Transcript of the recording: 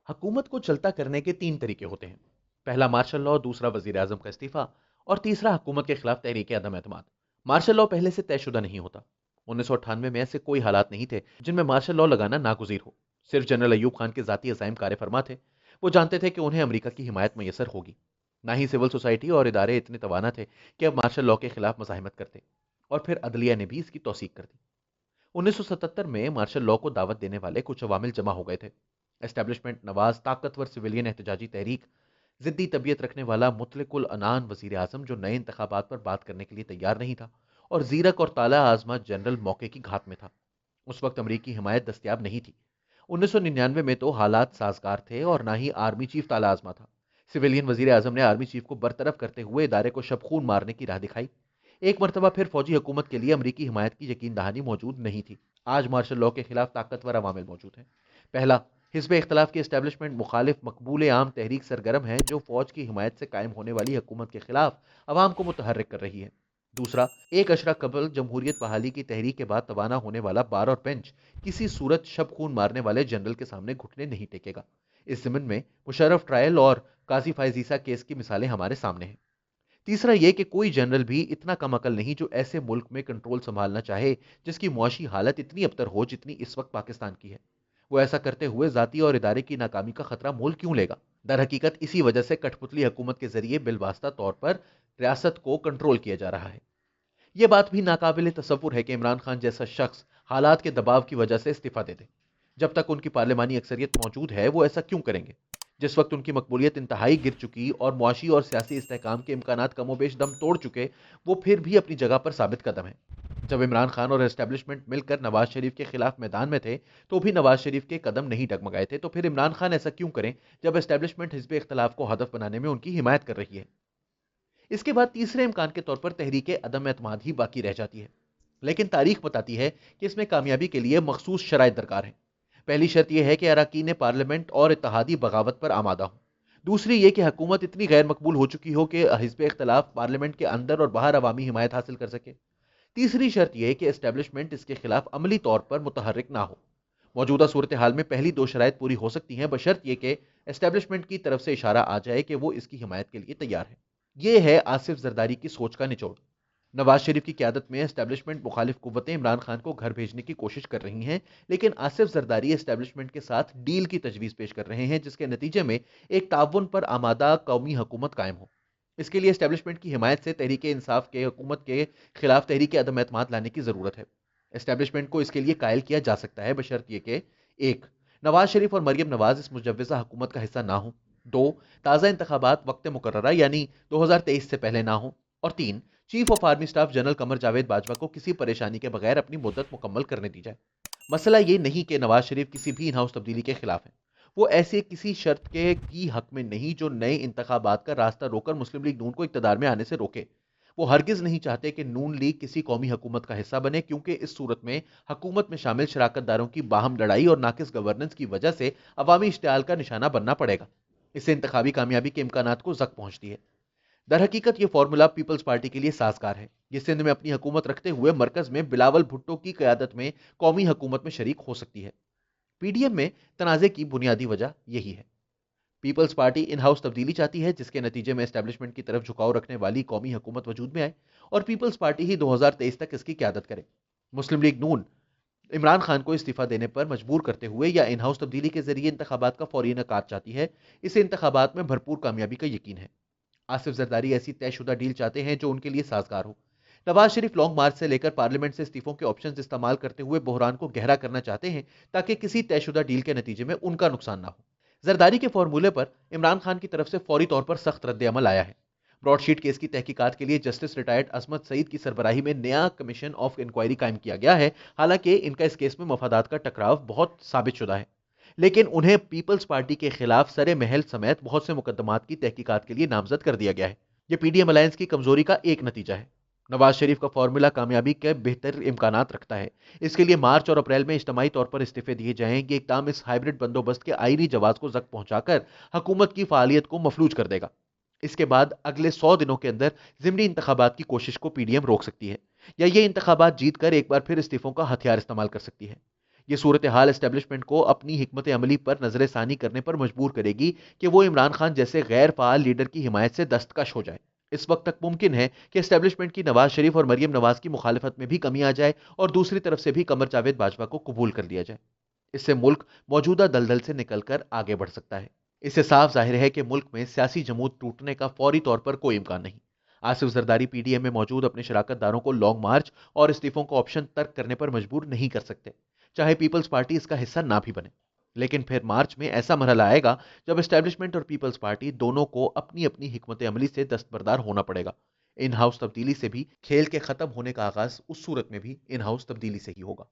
حکومت کو چلتا کرنے کے تین طریقے ہوتے ہیں۔ پہلا مارشل لاء، دوسرا وزیر اعظم کا استعفی اور تیسرا حکومت کے خلاف تحریک عدم اعتماد۔ مارشل لاء پہلے سے طے شدہ نہیں ہوتا۔ 1998 میں ایسے کوئی حالات نہیں تھے جن میں مارشل لاء لگانا ناگزیر ہو۔ صرف جنرل ایوب خان کے ذاتی عزائم کار فرما تھے۔ وہ جانتے تھے کہ انہیں امریکہ کی حمایت میسر ہوگی۔ نہ ہی سول سوسائٹی اور ادارے اتنے توانا تھے کہ اب مارشل لاء کے خلاف مزاحمت کرتے، اور پھر عدلیہ نے بھی اس کی توثیق کر دی۔ 1977 میں مارشل لاء کو دعوت دینے والے کچھ عوامل جمع ہو گئے تھے۔ اسٹیبلشمنٹ نواز طاقتور سویلین احتجاجی تحریک، ضدی طبیعت رکھنے والا مطلق العنان وزیر اعظم جو نئے انتخابات پر بات کرنے کے لیے تیار نہیں تھا، اور زیرک اور تالا آزما جنرل موقع کی گھات میں تھا۔ اس وقت امریکی حمایت دستیاب نہیں تھی۔ 1999 میں تو حالات سازگار تھے اور نہ ہی آرمی چیف تالا آزما تھا۔ سویلین وزیر اعظم نے آرمی چیف کو برطرف کرتے ہوئے ادارے کو شب خون مارنے کی راہ دکھائی۔ ایک مرتبہ پھر فوجی حکومت کے لیے امریکی حمایت کی یقین دہانی موجود نہیں تھی۔ آج مارشل لاء کے خلاف طاقتور عوامل موجود ہیں۔ پہلا، حزب اختلاف کی اسٹیبلشمنٹ مخالف مقبول عام تحریک سرگرم ہے جو فوج کی حمایت سے قائم ہونے والی حکومت کے خلاف عوام کو متحرک کر رہی ہے۔ دوسرا، ایک اشرا قبل جمہوریت بحالی کی تحریک کے بعد توانا ہونے والا بار اور بینچ کسی صورت شب خون مارنے والے جنرل کے سامنے گھٹنے نہیں ٹیکے گا۔ اس ضمن میں مشرف ٹرائل اور قاضی فائز عیسیٰ کیس کی مثالیں ہمارے سامنے ہیں۔ تیسرا یہ کہ کوئی جنرل بھی اتنا کم عقل نہیں جو ایسے ملک میں کنٹرول سنبھالنا چاہے جس کی معاشی حالت اتنی ابتر ہو جتنی اس وقت پاکستان کی ہے۔ وہ ایسا کرتے ہوئے ذاتی اور ادارے کی ناکامی کا خطرہ مول کیوں لے گا؟ در حقیقت اسی وجہ سے کٹھ پتلی حکومت کے ذریعے بالواسطہ طور پر ریاست کو کنٹرول کیا جا رہا ہے۔ یہ بات بھی ناقابل تصور ہے کہ عمران خان جیسا شخص حالات کے دباؤ کی وجہ سے استعفیٰ دے دے۔ جب تک ان کی پارلیمانی اکثریت موجود ہے وہ ایسا کیوں کریں گے؟ جس وقت ان کی مقبولیت انتہائی گر چکی اور معاشی اور سیاسی استحکام کے امکانات کم و بیش دم توڑ چکے، وہ پھر بھی اپنی جگہ پر ثابت قدم ہیں۔ جب عمران خان اور اسٹیبلشمنٹ مل کر نواز شریف کے خلاف میدان میں تھے تو بھی نواز شریف کے قدم نہیں ڈگمگائے تھے، تو پھر عمران خان ایسا کیوں کریں جب اسٹیبلشمنٹ حزب اختلاف کو ہدف بنانے میں ان کی حمایت کر رہی ہے؟ اس کے بعد تیسرے امکان کے طور پر تحریک عدم اعتماد ہی باقی رہ جاتی ہے، لیکن تاریخ بتاتی ہے کہ اس میں کامیابی کے لیے مخصوص شرائط درکار ہیں۔ پہلی شرط یہ ہے کہ اراکین پارلیمنٹ اور اتحادی بغاوت پر آمادہ ہوں۔ دوسری یہ کہ حکومت اتنی غیر مقبول ہو چکی ہو کہ حزب اختلاف پارلیمنٹ کے اندر اور باہر عوامی حمایت حاصل کر سکے۔ تیسری شرط یہ کہ اسٹیبلشمنٹ اس کے خلاف عملی طور پر متحرک نہ ہو۔ موجودہ صورتحال میں پہلی دو شرائط پوری ہو سکتی ہیں بشرط یہ کہ اسٹیبلشمنٹ کی طرف سے اشارہ آ جائے کہ وہ اس کی حمایت کے لیے تیار ہے۔ یہ ہے آصف زرداری کی سوچ کا نچوڑ۔ نواز شریف کی قیادت میں اسٹیبلشمنٹ مخالف قوتیں عمران خان کو گھر بھیجنے کی کوشش کر رہی ہیں، لیکن آصف زرداری اسٹیبلشمنٹ کے ساتھ ڈیل کی تجویز پیش کر رہے ہیں جس کے نتیجے میں ایک تعاون پر آمادہ قومی حکومت قائم ہو۔ اس کے لیے اسٹیبلشمنٹ کی حمایت سے تحریک انصاف کے حکومت کے خلاف تحریک عدم اعتماد لانے کی ضرورت ہے۔ اسٹیبلشمنٹ کو اس کے لیے قائل کیا جا سکتا ہے بشرط یہ کہ ایک، نواز شریف اور مریم نواز اس مجوزہ حکومت کا حصہ نہ ہوں۔ دو، تازہ انتخابات وقت مقررہ یعنی 2023 سے پہلے نہ ہوں۔ اور تین، chief of army staff general Qamar Javed Bajwa کو کسی پریشانی کے بغیر اپنی مدت مکمل کرنے دی جائے۔ مسئلہ یہ نہیں کہ نواز شریف کسی بھی ان ہاؤس تبدیلی کے خلاف ہیں۔ وہ ایسے کسی شرط کے کی حق میں نہیں جو نئے انتخابات کا راستہ روک کر مسلم لیگ نون کو اقتدار میں آنے سے روکے۔ وہ ہرگز نہیں چاہتے کہ نون لیگ کسی قومی حکومت کا حصہ بنے، کیونکہ اس صورت میں حکومت میں شامل شراکت داروں کی باہم لڑائی اور ناقص گورننس کی وجہ سے عوامی اشتعال کا نشانہ بننا پڑے گا۔ اس سے انتخابی کامیابی کے امکانات کو زک پہنچتی ہے۔ در حقیقت یہ فارمولا پیپلز پارٹی کے لیے سازگار ہے۔ یہ سندھ میں اپنی حکومت رکھتے ہوئے مرکز میں بلاول بھٹو کی قیادت میں قومی حکومت میں شریک ہو سکتی ہے۔ پی ڈی ایم میں تنازع کی بنیادی وجہ یہی ہے۔ پیپلز پارٹی ان ہاؤس تبدیلی چاہتی ہے جس کے نتیجے میں اسٹیبلشمنٹ کی طرف جھکاؤ رکھنے والی قومی حکومت وجود میں آئے، اور پیپلز پارٹی ہی 2023 تک اس کی قیادت کرے۔ مسلم لیگ نون عمران خان کو استعفیٰ دینے پر مجبور کرتے ہوئے یا ان ہاؤس تبدیلی کے ذریعے انتخابات کا فوری انعقاد چاہتی ہے۔ اسے انتخابات میں بھرپور کامیابی کا یقین ہے۔ آصف زرداری ایسی طے شدہ ڈیل چاہتے ہیں جو ان کے لیے سازگار ہو۔ نواز شریف لانگ مارچ سے لے کر پارلیمنٹ سے استعفوں کے آپشنز استعمال کرتے ہوئے بحران کو گہرا کرنا چاہتے ہیں تاکہ کسی طے شدہ ڈیل کے نتیجے میں ان کا نقصان نہ ہو۔ زرداری کے فارمولے پر عمران خان کی طرف سے فوری طور پر سخت رد عمل آیا ہے۔ براڈ شیٹ کیس کی تحقیقات کے لیے جسٹس ریٹائرڈ عصمت سعید کی سربراہی میں نیا کمیشن آف انکوائری قائم کیا گیا ہے۔ حالانکہ ان کا اس کیس میں مفادات کا ٹکراؤ بہت ثابت شدہ ہے، لیکن انہیں پیپلز پارٹی کے خلاف سر محل سمیت بہت سے مقدمات کی تحقیقات کے لیے نامزد کر دیا گیا ہے۔ یہ پی ڈی ایم الائنس کی کمزوری کا ایک نتیجہ ہے۔ نواز شریف کا فارمولا کامیابی کے بہتر امکانات رکھتا ہے۔ اس کے لیے مارچ اور اپریل میں اجتماعی طور پر استعفے دیے جائیں۔ یہ اقدام اس ہائبرڈ بندوبست کے آئینی جواز کو زک پہنچا کر حکومت کی فعالیت کو مفلوج کر دے گا۔ اس کے بعد اگلے 100 دنوں کے اندر ضمنی انتخابات کی کوشش کو پی ڈی ایم روک سکتی ہے، یا یہ انتخابات جیت کر ایک بار پھر استعفوں کا ہتھیار استعمال کر سکتی ہے۔ یہ صورتحال اسٹیبلشمنٹ کو اپنی حکمت عملی پر نظر ثانی کرنے پر مجبور کرے گی کہ وہ عمران خان جیسے غیر فعال لیڈر کی حمایت سے دستکش ہو جائے۔ اس وقت تک ممکن ہے کہ اسٹیبلشمنٹ کی نواز شریف اور مریم نواز کی مخالفت میں بھی کمی آ جائے اور دوسری طرف سے بھی قمر جاوید باجوہ کو قبول کر لیا جائے۔ اس سے ملک موجودہ دلدل سے نکل کر آگے بڑھ سکتا ہے۔ اس سے صاف ظاہر ہے کہ ملک میں سیاسی جمود ٹوٹنے کا فوری طور پر کوئی امکان نہیں۔ Asif Zardari P D M میں موجود اپنے شراکت داروں کو لانگ مارچ اور استعفوں کو آپشن ترک کرنے پر مجبور نہیں کر سکتے، چاہے پیپلز پارٹی اس کا حصہ نہ بھی بنے۔ لیکن پھر مارچ میں ایسا مرحلہ آئے گا جب اسٹیبلشمنٹ اور پیپلز پارٹی دونوں کو اپنی اپنی حکمت عملی سے دستبردار ہونا پڑے گا۔ ان ہاؤس تبدیلی سے بھی کھیل کے ختم ہونے کا آغاز اس صورت میں بھی ان ہاؤس تبدیلی سے ہی ہوگا۔